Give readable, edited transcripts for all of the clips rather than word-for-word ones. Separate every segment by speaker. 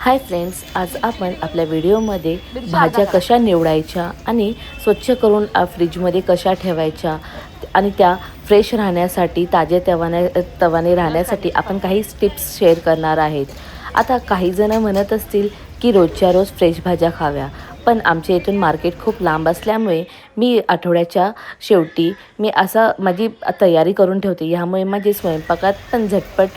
Speaker 1: Hi friends, आज आपण आपल्या व्हिडिओमध्ये भाज्या कशा निवडायच्या आणि स्वच्छ करून फ्रीजमध्ये कशा ठेवायच्या आणि त्या फ्रेश राहण्यासाठी तवाने राहण्यासाठी आपण काही टिप्स शेअर करणार आहेत. आता काही जण म्हणत असतील की रोजच्या रोज फ्रेश भाज्या खाव्या, पण आमच्या इथून मार्केट खूप लांब असल्यामुळे मी आठवड्याच्या शेवटी माझी तयारी करून ठेवते. ह्यामुळे माझी स्वयंपाकात पण झटपट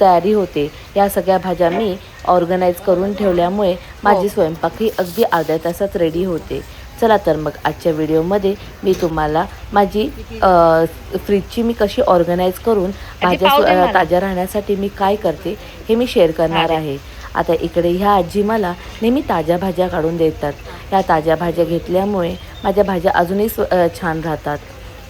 Speaker 1: तयारी होते. या सगळ्या भाज्या मी ऑर्गनाईज करून ठेवल्यामुळे माझी स्वयंपाक ही अगदी अर्ध्या तासात रेडी होते. चला तर मग आजच्या व्हिडिओमध्ये मी तुम्हाला माझी फ्रीजची मी कशी ऑर्गनाईज करून भाज्या ताज्या राहण्यासाठी मी काय करते हे मी शेअर करणार आहे. आता इकडे ह्या आजी मला नेहमी ताज्या भाज्या काढून देतात. ह्या ताज्या भाज्या घेतल्यामुळे माझ्या भाज्या अजूनही छान राहतात.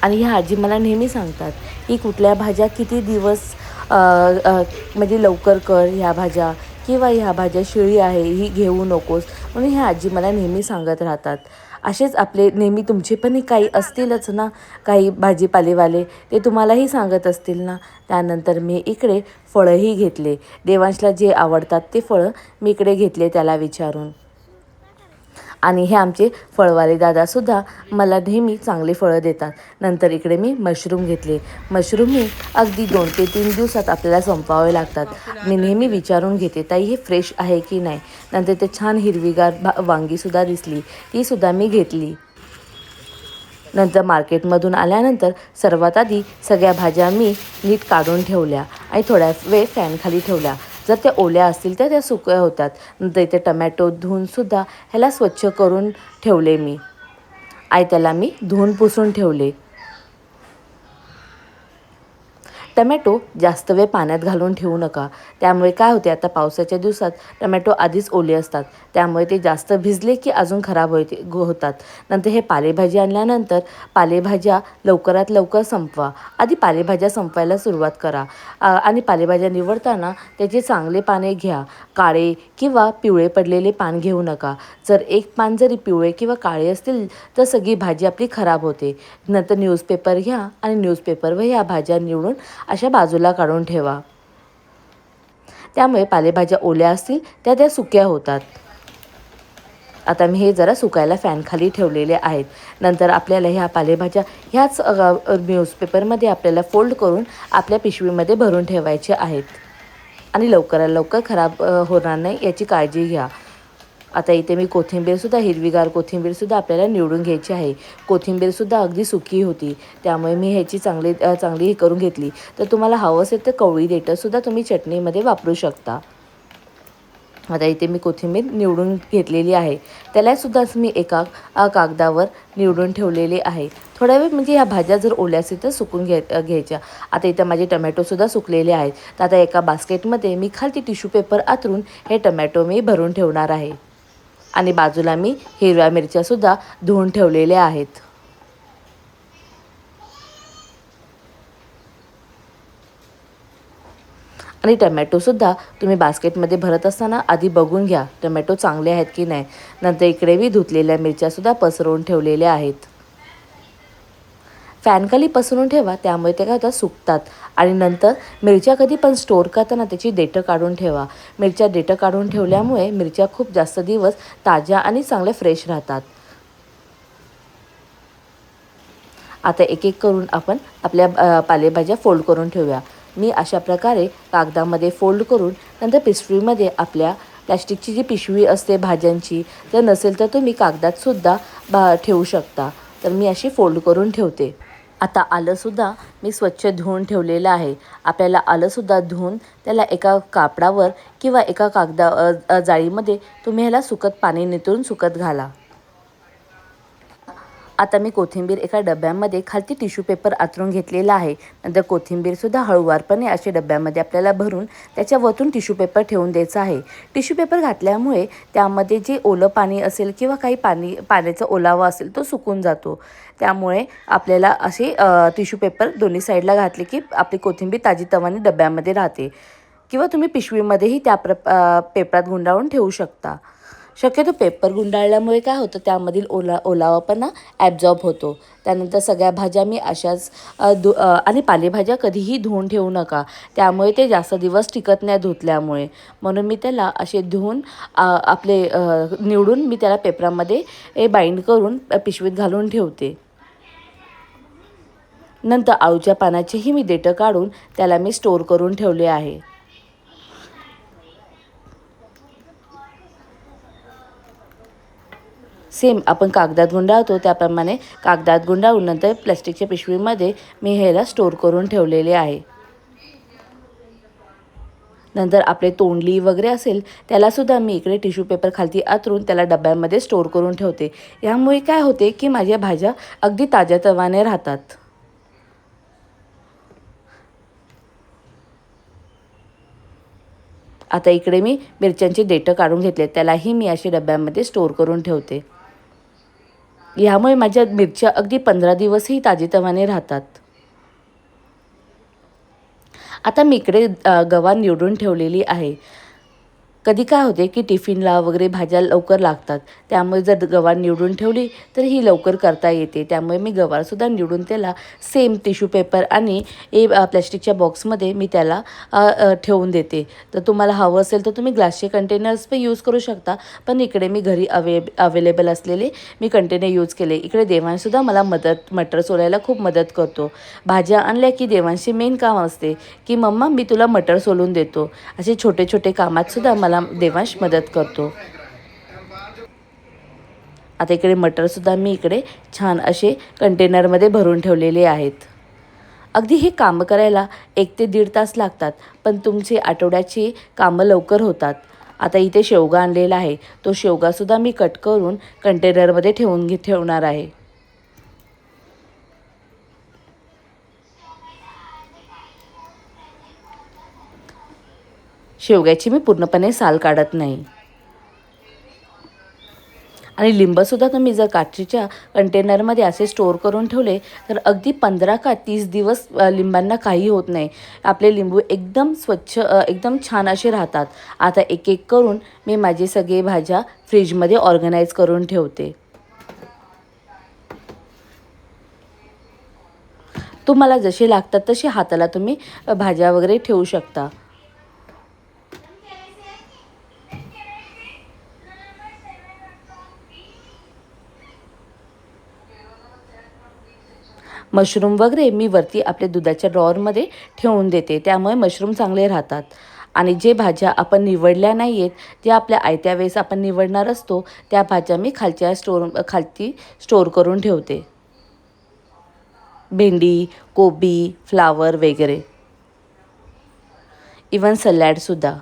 Speaker 1: आणि ह्या आजी मला नेहमी सांगतात की कुठल्या भाज्या किती दिवस म्हणजे लवकर कर ह्या भाज्या, किंवा ह्या भाज्या शिळी आहे ही घेऊ नकोस, म्हणून ह्या आजी मला नेहमी सांगत राहतात. असेच आपले नेहमी तुमचे पण काही असतीलच ना, काही भाजीपालेवाले ते तुम्हालाही सांगत असतील ना. त्यानंतर मी इकडे फळंही घेतले. देवांशला जे आवडतात ते फळं मी इकडे घेतले त्याला विचारून. आणि हे आमचे फळवाले दादासुद्धा मला नेहमी चांगले फळं देतात. नंतर इकडे मी मशरूम घेतले. मशरूम हे अगदी 2 ते 3 दिवसात आपल्याला संपवावे लागतात. मी नेहमी विचारून घेते, ताई हे फ्रेश आहे की नाही. नंतर ते छान हिरवीगार वांगीसुद्धा दिसली, तीसुद्धा मी घेतली. नंतर मार्केटमधून आल्यानंतर सर्वात आधी सगळ्या भाज्या मी नीट काढून ठेवल्या आणि थोड्या वेळ फॅनखाली ठेवल्या. जर त्या ओल्या असतील तर त्या सुक्या होतात. नंतर इथे टमॅटो धुवूनसुद्धा ह्याला स्वच्छ करून ठेवले मी आणि त्याला मी धुवून पुसून ठेवले. टमॅटो जास्त वेळ पाण्यात घालून ठेवू नका. त्यामुळे काय होते, आता पावसाच्या दिवसात टमॅटो आधीच ओले असतात, त्यामुळे ते जास्त भिजले की अजून खराब होतात. नंतर हे पालेभाजी आणल्यानंतर पालेभाज्या लवकरात लवकर संपवा. आधी पालेभाज्या संपवायला सुरुवात करा. आणि पालेभाज्या निवडताना त्याचे चांगले पाने घ्या. काळे किंवा पिवळे पडलेले पान घेऊ नका. जर एक पान जरी पिवळे किंवा काळे असतील तर सगळी भाजी आपली खराब होते. नंतर न्यूजपेपर घ्या आणि न्यूजपेपरवर ह्या भाज्या निवडून अशा बाजूला काढून ठेवा. त्यामुळे पालेभाज्या ओल्या असतील त्या सुक्या होतात. आता मी हे जरा सुकायला फॅनखाली ठेवलेले आहेत. नंतर आपल्याला ह्या पालेभाज्या ह्याच न्यूजपेपरमध्ये आपल्याला फोल्ड करून आपल्या पिशवीमध्ये भरून ठेवायचे आहेत आणि लवकरात लवकर खराब होणार नाही याची काळजी घ्या. आता इथे मी कोथिंबीरसुद्धा हिरवीगार कोथिंबीरसुद्धा आपल्याला निवडून घ्यायची आहे. कोथिंबीरसुद्धा अगदी सुकी होती, त्यामुळे मी ह्याची चांगली हे करून घेतली. तर तुम्हाला हवं असेल तर कवळी देठंसुद्धा तुम्ही चटणीमध्ये वापरू शकता. आता इथे मी कोथिंबीर निवडून घेतलेली आहे. त्यालासुद्धाच मी एका कागदावर निवडून ठेवलेले आहे. थोड्या वेळ म्हणजे ह्या भाज्या जर ओल्या असतील तर सुकून घ्यायच्या. आता इथं माझे टमॅटोसुद्धा सुकलेले आहेत. तर आता एका बास्केटमध्ये मी खालती टिश्यू पेपर आतरून हे टमॅटो मी भरून ठेवणार आहे. आणि बाजूला मी हिरव्या मिरच्यासुद्धा धुवून ठेवलेल्या आहेत. आणि टमॅटोसुद्धा तुम्ही बास्केटमध्ये भरत असताना आधी बघून घ्या टमॅटो चांगले आहेत की नाही. नंतर इकडे मी धुतलेल्या मिरच्यासुद्धा पसरवून ठेवलेल्या आहेत. फॅनखाली पसरून ठेवा, त्यामुळे ते काय होतात सुकतात. आणि नंतर मिरच्या कधी पण स्टोअर करताना त्याची देठं काढून ठेवा. मिरच्या देठं काढून ठेवल्यामुळे मिरच्या खूप जास्त दिवस ताज्या आणि चांगल्या फ्रेश राहतात. आता एक एक करून आपण आपल्या पालेभाज्या फोल्ड करून ठेवूया. मी अशा प्रकारे कागदामध्ये फोल्ड करून नंतर पिशवीमध्ये आपल्या प्लॅस्टिकची जी पिशवी असते भाज्यांची, जर नसेल तर तुम्ही कागदातसुद्धा ठेवू शकता. तर मी अशी फोल्ड करून ठेवते. आता आलंसुद्धा मी स्वच्छ धुवून ठेवलेलं आहे. आपल्याला आलंसुद्धा धुवून त्याला एका कापडावर किंवा एका जाळीमध्ये तुम्ही ह्याला पाणी निथळून सुकत घाला. आता मी कोथिंबीर एका डब्यामध्ये खालती टिश्यू पेपर आतरून घेतलेला आहे. नंतर कोथिंबीरसुद्धा हळूवारपणे अशा डब्यामध्ये आपल्याला भरून त्याच्यावरतून टिश्यू पेपर ठेवून द्यायचा आहे. टिश्यू पेपर घातल्यामुळे त्यामध्ये जे ओलं पाणी असेल किंवा काही पाण्याचा ओलावा असेल तो सुकून जातो. त्यामुळे आपल्याला असे टिश्यू पेपर दोन्ही साईडला घातले की आपली कोथिंबीर ताजीतवानी डब्यामध्ये राहते. किंवा तुम्ही पिशवीमध्येही त्या पेपरात गुंडाळून ठेवू शकता. शक्यतो पेपर गुंडाळल्यामुळे काय होतं, त्यामधील ओलावापणा ॲब्झॉर्ब होतो. त्यानंतर सगळ्या भाज्या मी अशाच आणि पालेभाज्या कधीही धुवून ठेवू नका, त्यामुळे ते जास्त दिवस टिकत नाही धुतल्यामुळे. म्हणून मी त्याला असे धुवून निवडून मी त्याला पेपरामध्ये बाइंड करून पिशवीत घालून ठेवते. नंतर आळूच्या पानाचेही मी देठं काढून त्याला मी स्टोअर करून ठेवले आहे. सेम आपण कागदात गुंडाळतो त्याप्रमाणे कागदात गुंडाळून नंतर प्लास्टिकच्या पिशवीमध्ये मी ह्याला स्टोअर करून ठेवलेले आहे. नंतर आपले तोंडली वगैरे असेल त्यालासुद्धा मी इकडे टिश्यू पेपर खालती आतरून त्याला डब्यामध्ये स्टोअर करून ठेवते. यामुळे काय होते की माझ्या भाज्या अगदी ताज्यातवाने राहतात. आता इकडे मी मिरच्यांची देठं काढून घेतले, त्यालाही मी अशी डब्यामध्ये स्टोअर करून ठेवते. ह्यामुळे माझ्या मिरच्या अगदी 15 दिवसही ताजेतवाने राहतात. आता मी इकडे गवार निवडून ठेवलेली आहे. कधी काय होते की टिफिनला वगैरे भाज्या लवकर लागतात, त्यामुळे जर गवार निवडून ठेवली तर ही लवकर करता येते. त्यामुळे मी गवारसुद्धा निवडून त्याला सेम टिश्यू पेपर आणि प्लॅस्टिकच्या बॉक्समध्ये मी त्याला ठेवून देते. तर तुम्हाला हवं असेल तर तुम्ही ग्लासचे कंटेनर्स पण यूज करू शकता, पण इकडे मी घरी अवेलेबल असलेले मी कंटेनर यूज केले. इकडे देवांशसुद्धा मला मटर सोलायला खूप मदत करतो. भाज्या आणल्या की देवांशी मेन काम असते की मम्मा मी तुला मटर सोलून देतो. असे छोटे छोटे कामातसुद्धा मला देवांश मदत करतो. आता इकडे मटरसुद्धा मी इकडे छान असे कंटेनरमध्ये भरून ठेवलेले आहेत. अगदी हे कामं करायला 1 ते 1.5 तास लागतात, पण तुमची आठवड्याची कामं लवकर होतात. आता इथे शेवगा आणलेला आहे, तो शेवगासुद्धा मी कट करून कंटेनरमध्ये ठेवणार आहे. शेवग्याची मी पूर्णपणे साल काढत नाही. आणि लिंबसुद्धा तुम्ही जर काचेच्या कंटेनरमध्ये असे स्टोअर करून ठेवले तर अगदी 15 का 30 दिवस लिंबांना काही होत नाही. आपले लिंबू एकदम स्वच्छ एकदम छान असे राहतात. आता एक एक करून मी माझे सगळे भाज्या फ्रीजमध्ये ऑर्गनाईज करून ठेवते. तुम्हाला जसे लागतात तसे हाताला तुम्ही भाज्या वगैरे ठेवू शकता. मशरूम वगैरे मी वरती आपल्या दुधाच्या ड्रॉवरमध्ये ठेवून देते, त्यामुळे मशरूम चांगले राहतात. आणि जे भाज्या आपण निवडल्या नाही आहेत, ज्या आपल्या आयत्या वेळेस आपण निवडणार असतो, त्या भाज्या मी खालती स्टोअर करून ठेवते. भेंडी, कोबी, फ्लावर वगैरे, इवन सॅलॅडसुद्धा.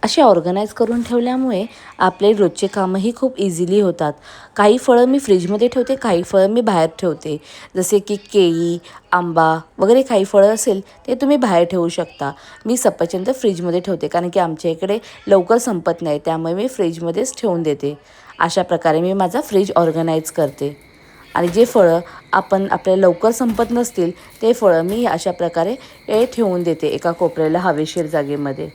Speaker 1: असे ऑर्गनाईज करून ठेवल्यामुळे आपले रोजचे कामंही खूप इझिली होतात. काही फळं मी फ्रीजमध्ये ठेवते, काही फळं मी बाहेर ठेवते. जसे की केळी, आंबा वगैरे काही फळं असेल ते तुम्ही बाहेर ठेवू शकता. मी सफरचंद फ्रीजमध्ये ठेवते, कारण की आमच्या इकडे लवकर संपत नाही, त्यामुळे मी फ्रीजमध्येच ठेवून देते. अशा प्रकारे मी माझा फ्रीज ऑर्गनाईज करते. आणि जे फळं आपल्याला लवकर संपत नसतील ते फळं मी अशा प्रकारे ठेवून देते एका कोपऱ्याला हवेशीर जागेमध्ये.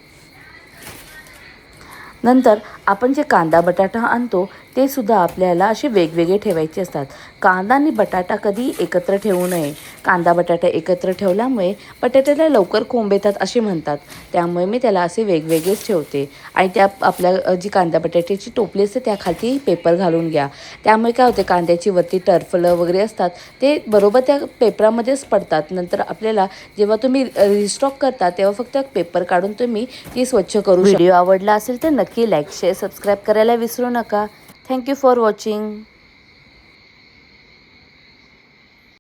Speaker 1: नंतर आपण जे कांदा बटाटा आणतो ते सुद्धा आपल्याला असे वेगवेगळे ठेवायचे असतात. कांदा आणि बटाटा कधी एकत्र ठेवू नये. कांदा बटाटा एकत्र ठेवल्यामुळे बटाट्याला लवकर कोंब येतात असे म्हणतात, त्यामुळे मी त्याला असे वेगवेगळेच ठेवते. आणि त्या आपल्या जी कांदा बटाट्याची टोपली असते त्याखाली पेपर घालून घ्या. त्यामुळे काय होते, कांद्याची वरती टरफलं वगैरे असतात ते बरोबर त्या पेपरामध्येच पडतात. नंतर आपल्याला जेव्हा तुम्ही रिस्टॉक करता तेव्हा फक्त पेपर काढून तुम्ही ती स्वच्छ करू शकता. व्हिडिओ आवडला असेल तर नक्की लाईक, शेअर, सबस्क्राईब करायला विसरू नका. Thank you for watching.